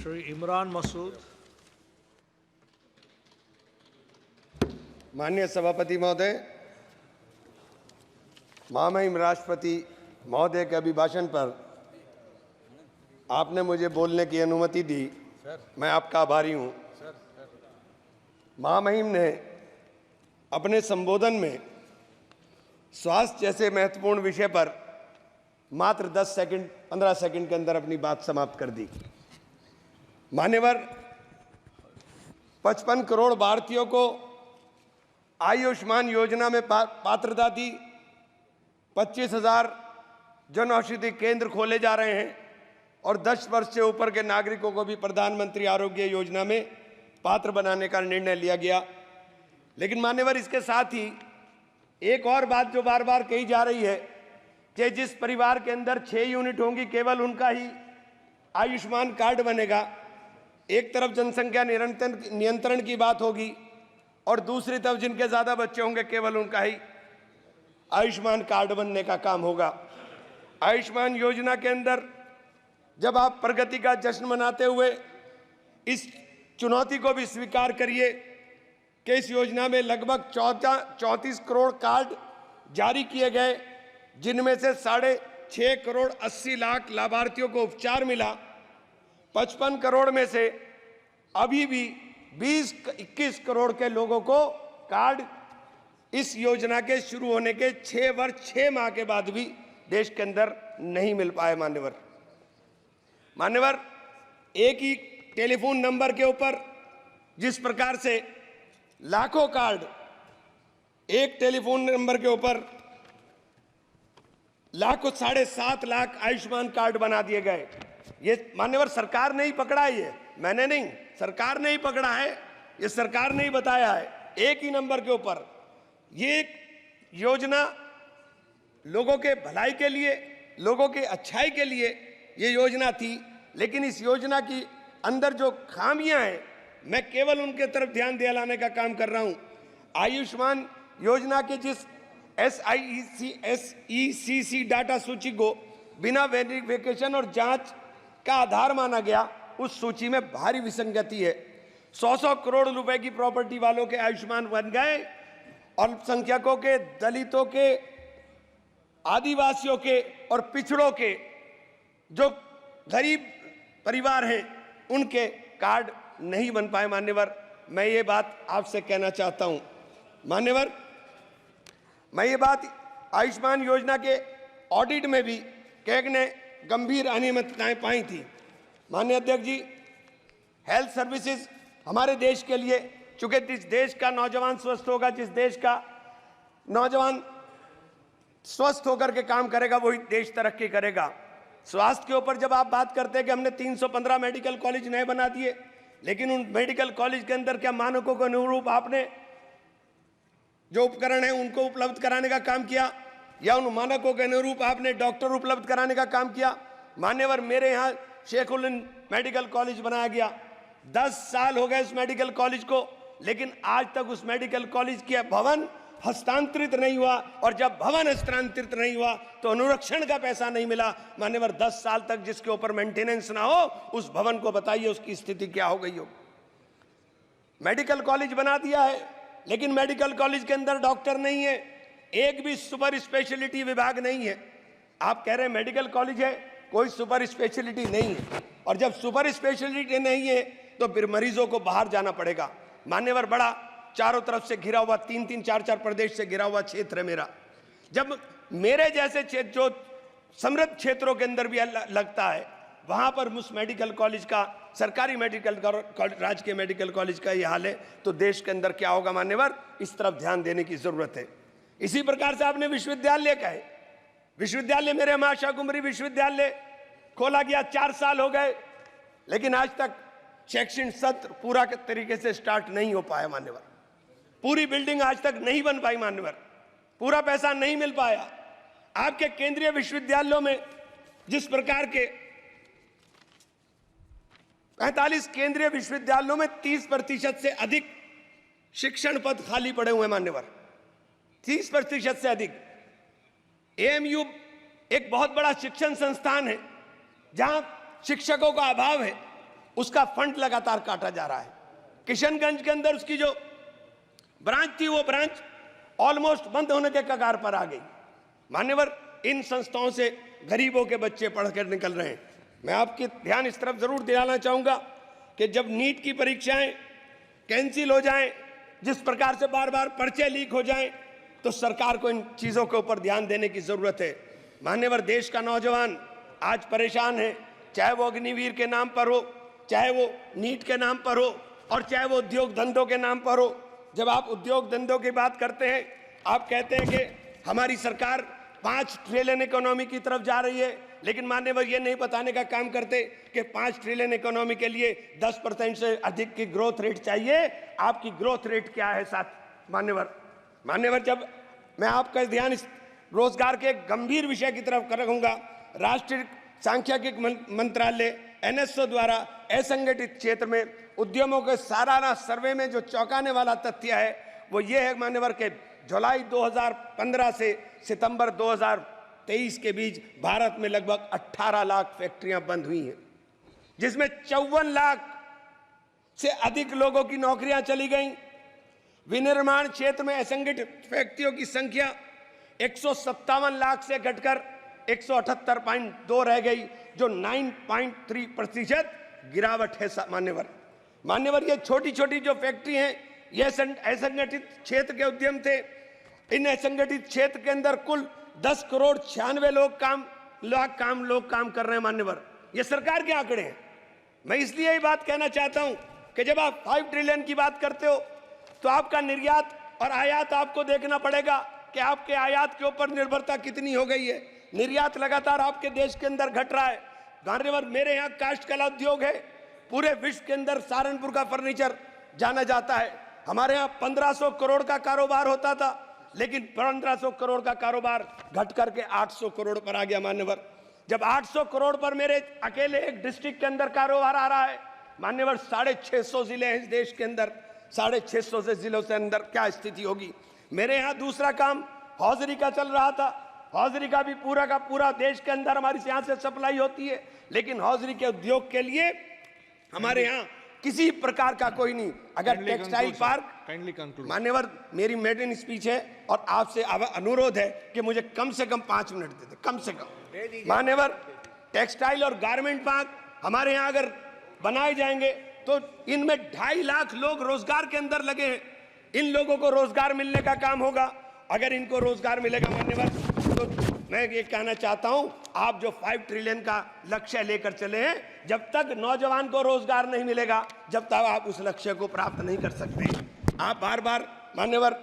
श्री इमरान मसूद। माननीय सभापति महोदय, महामहिम राष्ट्रपति महोदय के अभिभाषण पर आपने मुझे बोलने की अनुमति दी, मैं आपका आभारी हूं। महामहिम ने अपने संबोधन में स्वास्थ्य जैसे महत्वपूर्ण विषय पर मात्र 10 सेकंड 15 सेकंड के अंदर अपनी बात समाप्त कर दी। मान्यवर, 55 करोड़ भारतीयों को आयुष्मान योजना में पात्रता थी। 25,000 जन औषधि केंद्र खोले जा रहे हैं और 10 वर्ष से ऊपर के नागरिकों को भी प्रधानमंत्री आरोग्य योजना में पात्र बनाने का निर्णय लिया गया। लेकिन मान्यवर, इसके साथ ही एक और बात जो बार बार कही जा रही है कि जिस परिवार के अंदर 6 यूनिट होंगी केवल उनका ही आयुष्मान कार्ड बनेगा। एक तरफ जनसंख्या नियंत्रण की बात होगी और दूसरी तरफ जिनके ज्यादा बच्चे होंगे केवल उनका ही आयुष्मान कार्ड बनने का काम होगा। आयुष्मान योजना के अंदर जब आप प्रगति का जश्न मनाते हुए इस चुनौती को भी स्वीकार करिए कि इस योजना में लगभग 34 करोड़ कार्ड जारी किए गए, जिनमें से 6.5 करोड़ 80 लाख लाभार्थियों को उपचार मिला। 55 करोड़ में से अभी भी 20-21 करोड़ के लोगों को कार्ड इस योजना के शुरू होने के 6 वर्ष 6 माह के बाद भी देश के अंदर नहीं मिल पाए। मान्यवर, एक ही टेलीफोन नंबर के ऊपर जिस प्रकार से लाखों कार्ड, एक टेलीफोन नंबर के ऊपर लाखों 7.5 लाख आयुष्मान कार्ड बना दिए गए। ये मान्यवर सरकार ने ही पकड़ा है, ये मैंने नहीं, सरकार ने ही पकड़ा है, ये सरकार ने ही बताया है। एक ही नंबर के ऊपर ये एक योजना लोगों के भलाई के लिए, लोगों के अच्छाई के लिए ये योजना थी। लेकिन इस योजना की अंदर जो खामियां हैं, मैं केवल उनके तरफ ध्यान दिलाने का काम कर रहा हूं। आयुष्मान योजना के जिस SECC डाटा सूची को बिना वेरिफिकेशन और जांच का आधार माना गया, उस सूची में भारी विसंगति है। 100 करोड़ रुपए की प्रॉपर्टी वालों के आयुष्मान बन गए, अल्पसंख्यकों के, दलितों के, आदिवासियों के और पिछड़ों के जो गरीब परिवार हैं उनके कार्ड नहीं बन पाए। मान्यवर, मैं ये बात आपसे कहना चाहता हूं। मान्यवर, मैं ये बात आयुष्मान योजना के ऑडिट में भी कैग ने गंभीर अनियमितताएं पाई थी। माननीय अध्यक्ष जी, हेल्थ सर्विसेज हमारे देश के लिए, चूंकि जिस देश का नौजवान स्वस्थ होगा, जिस देश का नौजवान स्वस्थ होकर के काम करेगा, वही देश तरक्की करेगा। स्वास्थ्य के ऊपर जब आप बात करते हैं कि हमने 315 मेडिकल कॉलेज नए बना दिए, लेकिन उन मेडिकल कॉलेज के अंदर क्या मानकों के अनुरूप आपने जो उपकरण है उनको उपलब्ध कराने का काम किया, या उन मानकों के अनुरूप आपने डॉक्टर उपलब्ध कराने का काम किया? मान्यवर, मेरे यहाँ शेखुलिन मेडिकल कॉलेज बनाया गया, 10 साल हो गए उस मेडिकल कॉलेज को, लेकिन आज तक उस मेडिकल कॉलेज के भवन हस्तांतरित नहीं हुआ, और जब भवन हस्तांतरित नहीं हुआ तो अनुरक्षण का पैसा नहीं मिला। मान्यवर, 10 साल तक जिसके ऊपर मेंटेनेंस ना हो, उस भवन को बताइए उसकी स्थिति क्या हो गई हो। मेडिकल कॉलेज बना दिया है, लेकिन मेडिकल कॉलेज के अंदर डॉक्टर नहीं है, एक भी सुपर स्पेशलिटी विभाग नहीं है। आप कह रहे हैं मेडिकल कॉलेज है, कोई सुपर स्पेशलिटी नहीं है, और जब सुपर स्पेशलिटी नहीं है तो फिर मरीजों को बाहर जाना पड़ेगा। मान्यवर, बड़ा चारों तरफ से घिरा हुआ, 3-3, 4-4 प्रदेश से घिरा हुआ क्षेत्र है मेरा। जब मेरे जैसे क्षेत्र जो समृद्ध क्षेत्रों के अंदर भी लगता है, वहां पर उस मेडिकल कॉलेज का, सरकारी मेडिकल राजकीय मेडिकल कॉलेज का ये हाल है, तो देश के अंदर क्या होगा? मान्यवर, इस तरफ ध्यान देने की जरूरत है। इसी प्रकार से आपने विश्वविद्यालय का है, विश्वविद्यालय मेरे माशा कुमरी विश्वविद्यालय खोला गया, 4 साल हो गए, लेकिन आज तक शैक्षणिक सत्र पूरा तरीके से स्टार्ट नहीं हो पाया। मान्यवर, पूरी बिल्डिंग आज तक नहीं बन पाई। मान्यवर, पूरा पैसा नहीं मिल पाया। आपके केंद्रीय विश्वविद्यालयों में जिस प्रकार के 45 केंद्रीय विश्वविद्यालयों में 30% से अधिक शिक्षण पद खाली पड़े हुए। मान्यवर, 30% से अधिक। एएमयू एक बहुत बड़ा शिक्षण संस्थान है जहां शिक्षकों का अभाव है, उसका फंड लगातार काटा जा रहा है। किशनगंज के अंदर उसकी जो ब्रांच थी वो ब्रांच ऑलमोस्ट बंद होने के कगार पर आ गई। मान्यवर, इन संस्थाओं से गरीबों के बच्चे पढ़कर निकल रहे हैं। मैं आपके ध्यान इस तरफ जरूर दिलाना चाहूंगा कि जब नीट की परीक्षाएं कैंसिल हो जाएं, जिस प्रकार से बार बार पर्चे लीक हो जाएं, तो सरकार को इन चीजों के ऊपर ध्यान देने की जरूरत है। मान्यवर, देश का नौजवान आज परेशान है, चाहे वो अग्निवीर के नाम पर हो, चाहे वो नीट के नाम पर हो, और चाहे वो उद्योग धंधों के नाम पर हो। जब आप उद्योग धंधों की बात करते हैं, आप कहते हैं कि हमारी सरकार 5 ट्रिलियन इकोनॉमी की तरफ जा रही है, लेकिन मान्यवर ये नहीं बताने का काम करते कि 5 ट्रिलियन इकोनॉमी के लिए 10% से अधिक की ग्रोथ रेट चाहिए। आपकी ग्रोथ रेट क्या है साथ मान्यवर, जब मैं आपका ध्यान इस रोजगार के गंभीर विषय की तरफ रखूंगा, राष्ट्रीय सांख्यिकी मंत्रालय NSO द्वारा असंगठित क्षेत्र में उद्यमों के सालाना सर्वे में जो चौंकाने वाला तथ्य है वो ये है मान्यवर के जुलाई 2015 से सितंबर 2023 के बीच भारत में लगभग 18 लाख फैक्ट्रियां बंद हुई हैं, जिसमें 54 लाख से अधिक लोगों की नौकरियां चली गईं। विनिर्माण क्षेत्र में असंगठित व्यक्तियों की संख्या 157 लाख से घटकर 178.2 रह गई, जो 9.3% गिरावट है। मान्यवर, ये छोटी छोटी जो फैक्ट्री हैं, ये असंगठित क्षेत्र के उद्यम थे। इन असंगठित क्षेत्र के अंदर कुल 10 करोड़ 96 लोग काम कर रहे हैं। मान्यवर, ये सरकार के आंकड़े हैं। मैं इसलिए ये बात कहना चाहता हूं कि जब आप 5 ट्रिलियन की बात करते हो तो आपका निर्यात और आयात आपको देखना पड़ेगा कि आपके आयात के ऊपर निर्भरता कितनी हो गई है। निर्यात लगातार आपके देश के अंदर घट रहा है। मान्यवर, मेरे यहाँ काष्ठ कला उद्योग है, पूरे विश्व के अंदर सहारनपुर का फर्नीचर जाना जाता है। हमारे यहाँ 1500 करोड़ का कारोबार होता था, लेकिन 1500 करोड़ का कारोबार घट करके 800 करोड़ पर आ गया। मान्यवर, जब 800 करोड़ पर मेरे अकेले एक डिस्ट्रिक्ट के अंदर कारोबार आ रहा है, मान्यवर 650 जिले हैं इस देश के अंदर, 650 से जिलों से अंदर क्या स्थिति होगी। मेरे यहाँ दूसरा काम हौजरी का चल रहा था। हौजरी का भी पूरा का पूरा देश के अंदर हमारी यहाँ से सप्लाई होती है, लेकिन हौजरी के उद्योग के लिए हमारे यहाँ किसी प्रकार का कोई नहीं। अगर टेक्सटाइल पार्क, मान्यवर मेरी मेडन स्पीच है और आपसे अनुरोध है कि मुझे कम से कम 5 मिनट दे दे, कम से कम। मान्यवर, टेक्सटाइल और गारमेंट पार्क हमारे यहाँ अगर बनाए जाएंगे तो इनमें 2.5 लाख लोग रोजगार के अंदर लगे हैं। इन लोगों को रोजगार मिलने का काम होगा। अगर इनको रोजगार मिलेगा मान्यवर, तो मैं ये कहना चाहता हूं, आप जो 5 ट्रिलियन का लक्ष्य लेकर चले हैं, जब तक नौजवान को रोजगार नहीं मिलेगा, जब तक आप उस लक्ष्य को प्राप्त नहीं कर सकते। आप बार बार मान्यवर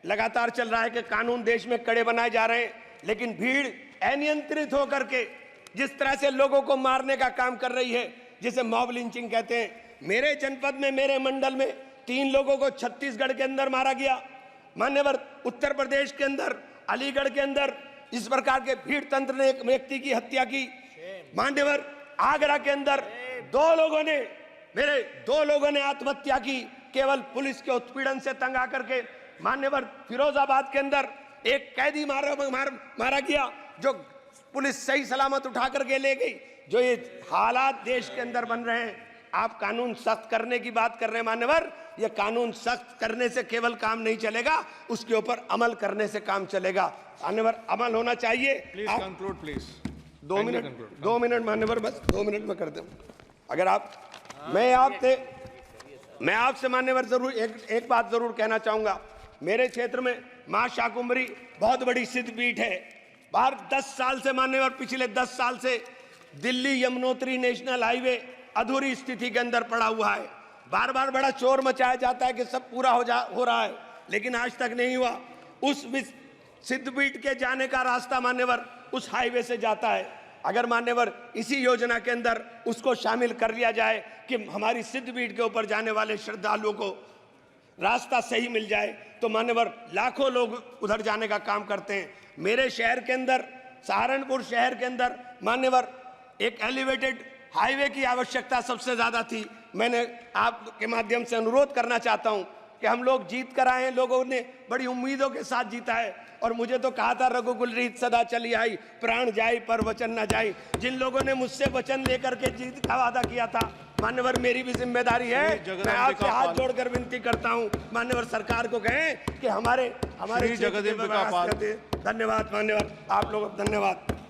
लगातार चल रहा है कि कानून देश में कड़े बनाए जा रहे हैं, लेकिन भीड़ अनियंत्रित होकर के जिस तरह से लोगों को मारने का काम कर रही है, जिसे मॉब लिंचिंग कहते हैं। मेरे जनपद में, मेरे मंडल में 3 लोगों को छत्तीसगढ़ के अंदर मारा गया। मान्यवर, उत्तर प्रदेश के अंदर, अलीगढ़ के अंदर इस प्रकार के भीड़ तंत्र ने एक व्यक्ति की हत्या की। मान्यवर, आगरा के अंदर 2 लोगों ने आत्महत्या की, केवल पुलिस के उत्पीड़न से तंग आकर के। मान्यवर, फिरोजाबाद के अंदर एक कैदी मारा गया, जो पुलिस सही सलामत उठा करके ले गई। जो ये हालात देश के अंदर बन रहे हैं, आप कानून सख्त करने की बात कर रहे हैं। मान्यवर, ये कानून सख्त करने से केवल काम नहीं चलेगा, उसके ऊपर अमल करने से काम चलेगा। मान्यवर, अमल होना चाहिए। Please conclude, please. 2 मिनट मान्यवर, बस 2 मिनट में कर दूं। अगर आप मैं आपसे मान्यवर जरूर एक बात जरूर कहना चाहूंगा। मेरे क्षेत्र में मां शाकुंभरी बहुत बड़ी सिद्धपीठ है। बाहर 10 साल से मान्यवर, पिछले 10 साल से दिल्ली यमुनोत्री नेशनल हाईवे अधूरी स्थिति के अंदर पड़ा हुआ है। बार बार बड़ा शोर मचाया जाता है कि सब पूरा हो रहा है, लेकिन आज तक नहीं हुआ। उस सिद्धपीठ के जाने का रास्ता मान्यवर उस हाईवे से जाता है। अगर मान्यवर इसी योजना के अंदर उसको शामिल कर लिया जाए कि हमारी सिद्धपीठ के ऊपर जाने वाले श्रद्धालुओं को रास्ता सही मिल जाए, तो मान्यवर लाखों लोग उधर जाने का काम करते हैं। मेरे शहर के अंदर, सहारनपुर शहर के अंदर मान्यवर एक एलिवेटेड हाईवे की आवश्यकता सबसे ज्यादा थी। मैंने आपके माध्यम से अनुरोध करना चाहता हूं कि हम लोग जीत कर आए हैं, लोगों ने बड़ी उम्मीदों के साथ जीता है। और मुझे तो कहा था रघुकुल रीत सदा चली आई, प्राण जाई पर वचन न जाई। जिन लोगों ने मुझसे वचन लेकर के जीत का वादा किया था, मान्यवर मेरी भी जिम्मेदारी है, मैं आपसे हाथ जोड़कर विनती करता हूं, मान्यवर सरकार को कहें कि हमारे जगदम्बिका पाल। धन्यवाद मान्यवर, आप लोग धन्यवाद।